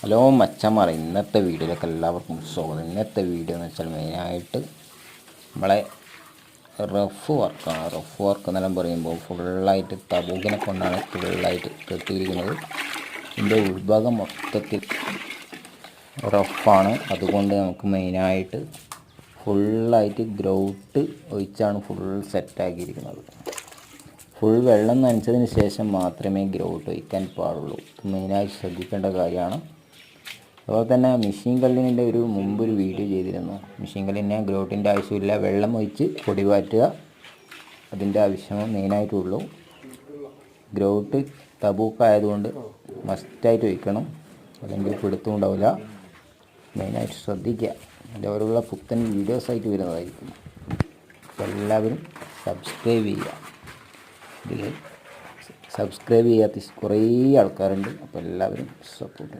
Hello മച്ചന്മാർ, ഇന്നത്തെ വീഡിയോയിലേക്ക് എല്ലാവർക്കും സ്വാഗതം. ഇന്നത്തെ വീഡിയോ എന്ന് വെച്ചാൽ മെയിനായിട്ട് നമ്മളെ റഫ് വർക്കാണ്. റഫ് വർക്ക് എന്നെല്ലാം പറയുമ്പോൾ ഫുള്ളായിട്ട് തബൂക്കിനെ കൊണ്ടാണ് ഫുള്ളായിട്ട് കെട്ടിയിരിക്കുന്നത്. ഇതിൻ്റെ ഉൾഭാഗം മൊത്തത്തിൽ റഫാണ്. അതുകൊണ്ട് നമുക്ക് മെയിനായിട്ട് ഫുള്ളായിട്ട് ഗ്രൗട്ട് ഒഴിച്ചാണ് ഫുൾ സെറ്റാക്കിയിരിക്കുന്നത്. ഫുൾ വെള്ളം നനച്ചതിന് ശേഷം മാത്രമേ ഗ്രൗട്ട് ഒഴിക്കാൻ പാടുള്ളൂ. മെയിനായി ശ്രദ്ധിക്കേണ്ട കാര്യമാണ്. അതുപോലെ തന്നെ മെഷീൻ കല്ലിൻ്റെ മുമ്പൊരു വീഡിയോ ചെയ്തിരുന്നു. മെഷീൻ കല്ലിന് ഗ്രൗട്ടിൻ്റെ ആവശ്യമില്ല, വെള്ളം ഒഴിച്ച് പൊടി പാറ്റുക, അതിൻ്റെ ആവശ്യമേ മെയിനായിട്ടുള്ളൂ. ഗ്രൗട്ട് തബൂക്കായതുകൊണ്ട് മസ്റ്റായിട്ട് ഒഴിക്കണം, അല്ലെങ്കിൽ പിടുത്തം ഉണ്ടാവില്ല. മെയിനായിട്ട് ശ്രദ്ധിക്കുക. അതേപോലുള്ള പുത്തൻ വീഡിയോസായിട്ട് വരുന്നതായിരിക്കും. അപ്പോൾ എല്ലാവരും സബ്സ്ക്രൈബ് ചെയ്യുക. ഇതിൽ സബ്സ്ക്രൈബ് ചെയ്യാത്ത കുറേ ആൾക്കാരുണ്ട്. അപ്പോൾ എല്ലാവരും സപ്പോർട്ട്